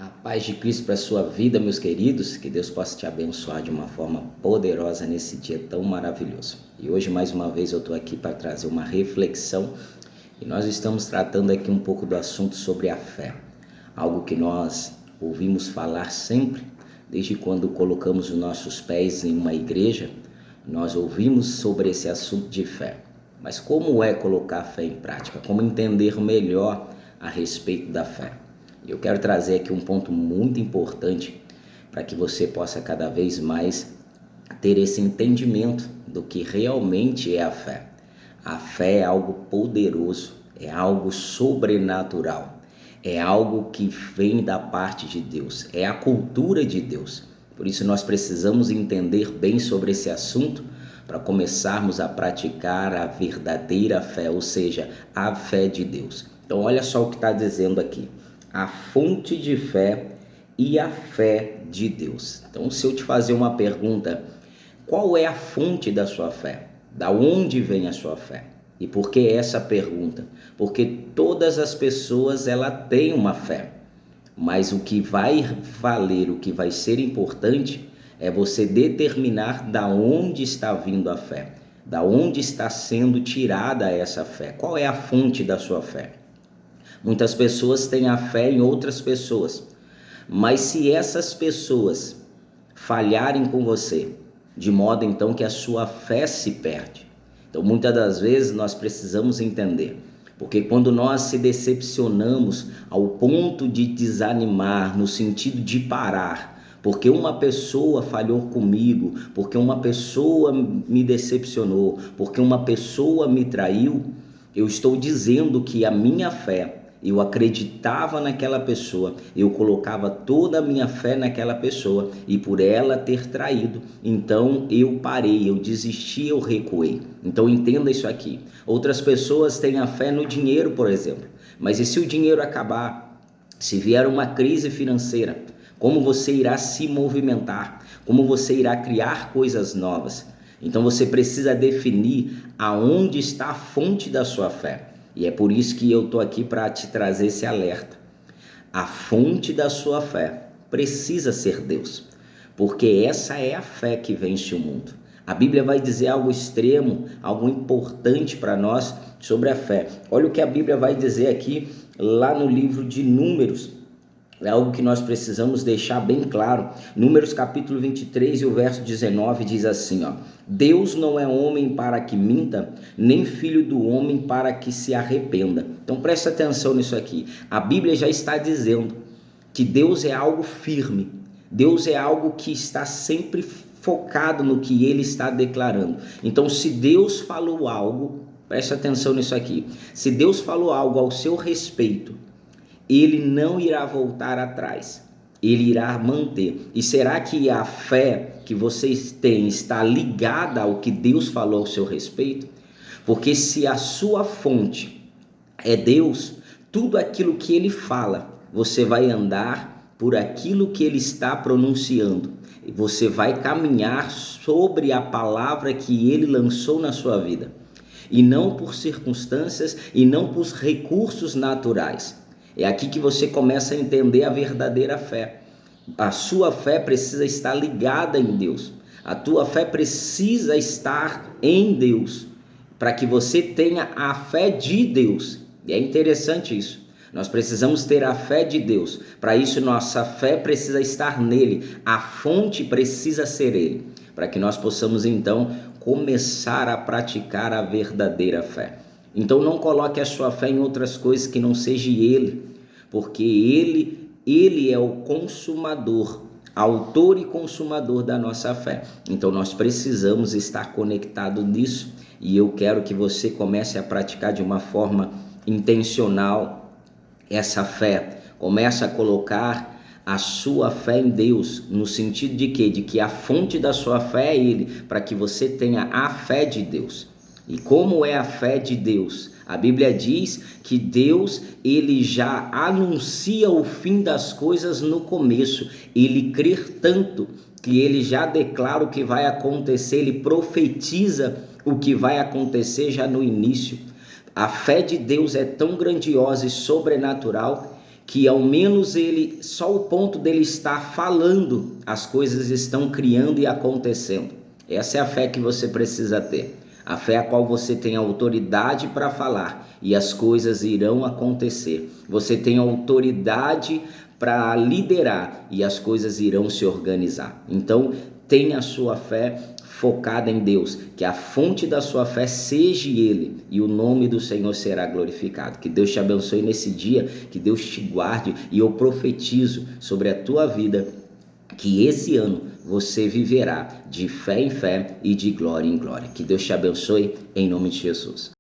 A paz de Cristo para a sua vida, meus queridos, que Deus possa te abençoar de uma forma poderosa nesse dia tão maravilhoso. E hoje, mais uma vez, eu estou aqui para trazer uma reflexão e nós estamos tratando aqui um pouco do assunto sobre a fé, algo que nós ouvimos falar sempre, desde quando colocamos os nossos pés em uma igreja, nós ouvimos sobre esse assunto de fé. Mas como é colocar a fé em prática? Como entender melhor a respeito da fé? Eu quero trazer aqui um ponto muito importante para que você possa cada vez mais ter esse entendimento do que realmente é a fé. A fé é algo poderoso, é algo sobrenatural, é algo que vem da parte de Deus, é a cultura de Deus. Por isso nós precisamos entender bem sobre esse assunto para começarmos a praticar a verdadeira fé, ou seja, a fé de Deus. Então olha só o que está dizendo aqui. A fonte de fé e a fé de Deus. Então, se eu te fazer uma pergunta, qual é a fonte da sua fé? Da onde vem a sua fé? E por que essa pergunta? Porque todas as pessoas têm uma fé, mas o que vai valer, o que vai ser importante é você determinar da onde está vindo a fé, da onde está sendo tirada essa fé. Qual é a fonte da sua fé? Muitas pessoas têm a fé em outras pessoas, mas se essas pessoas falharem com você, de modo então que a sua fé se perde. Então muitas das vezes nós precisamos entender, porque quando nós se decepcionamos ao ponto de desanimar, no sentido de parar, porque uma pessoa falhou comigo, porque uma pessoa me decepcionou, porque uma pessoa me traiu, eu estou dizendo que a minha fé, eu acreditava naquela pessoa, eu colocava toda a minha fé naquela pessoa e por ela ter traído, então eu parei, eu desisti, eu recuei. Então entenda isso aqui. Outras pessoas têm a fé no dinheiro, por exemplo, mas e se o dinheiro acabar? Se vier uma crise financeira, como você irá se movimentar? Como você irá criar coisas novas? Então você precisa definir aonde está a fonte da sua fé. E é por isso que eu estou aqui para te trazer esse alerta. A fonte da sua fé precisa ser Deus, porque essa é a fé que vence o mundo. A Bíblia vai dizer algo extremo, algo importante para nós sobre a fé. Olha o que a Bíblia vai dizer aqui, lá no livro de Números. É algo que nós precisamos deixar bem claro. Números capítulo 23 e o verso 19 diz assim, ó: Deus não é homem para que minta, nem filho do homem para que se arrependa. Então presta atenção nisso aqui. A Bíblia já está dizendo que Deus é algo firme. Deus é algo que está sempre focado no que Ele está declarando. Então se Deus falou algo, presta atenção nisso aqui. Se Deus falou algo ao seu respeito, Ele não irá voltar atrás, Ele irá manter. E será que a fé que vocês têm está ligada ao que Deus falou ao seu respeito? Porque se a sua fonte é Deus, tudo aquilo que Ele fala, você vai andar por aquilo que Ele está pronunciando. E você vai caminhar sobre a palavra que Ele lançou na sua vida. E não por circunstâncias e não por recursos naturais. É aqui que você começa a entender a verdadeira fé. A sua fé precisa estar ligada em Deus. A tua fé precisa estar em Deus, para que você tenha a fé de Deus. E é interessante isso. Nós precisamos ter a fé de Deus. Para isso, nossa fé precisa estar nele. A fonte precisa ser ele, para que nós possamos então começar a praticar a verdadeira fé. Então não coloque a sua fé em outras coisas que não seja Ele, porque Ele é o consumador, autor e consumador da nossa fé. Então nós precisamos estar conectados nisso e eu quero que você comece a praticar de uma forma intencional essa fé. Comece a colocar a sua fé em Deus, no sentido de quê? De que a fonte da sua fé é Ele, para que você tenha a fé de Deus. E como é a fé de Deus? A Bíblia diz que Deus, Ele já anuncia o fim das coisas no começo. Ele crê tanto que Ele já declara o que vai acontecer, Ele profetiza o que vai acontecer já no início. A fé de Deus é tão grandiosa e sobrenatural que ao menos ele, só o ponto dele estar falando, as coisas estão criando e acontecendo. Essa é a fé que você precisa ter. A fé a qual você tem autoridade para falar e as coisas irão acontecer. Você tem autoridade para liderar e as coisas irão se organizar. Então, tenha a sua fé focada em Deus, que a fonte da sua fé seja Ele e o nome do Senhor será glorificado. Que Deus te abençoe nesse dia, que Deus te guarde, e eu profetizo sobre a tua vida que esse ano você viverá de fé em fé e de glória em glória. Que Deus te abençoe em nome de Jesus.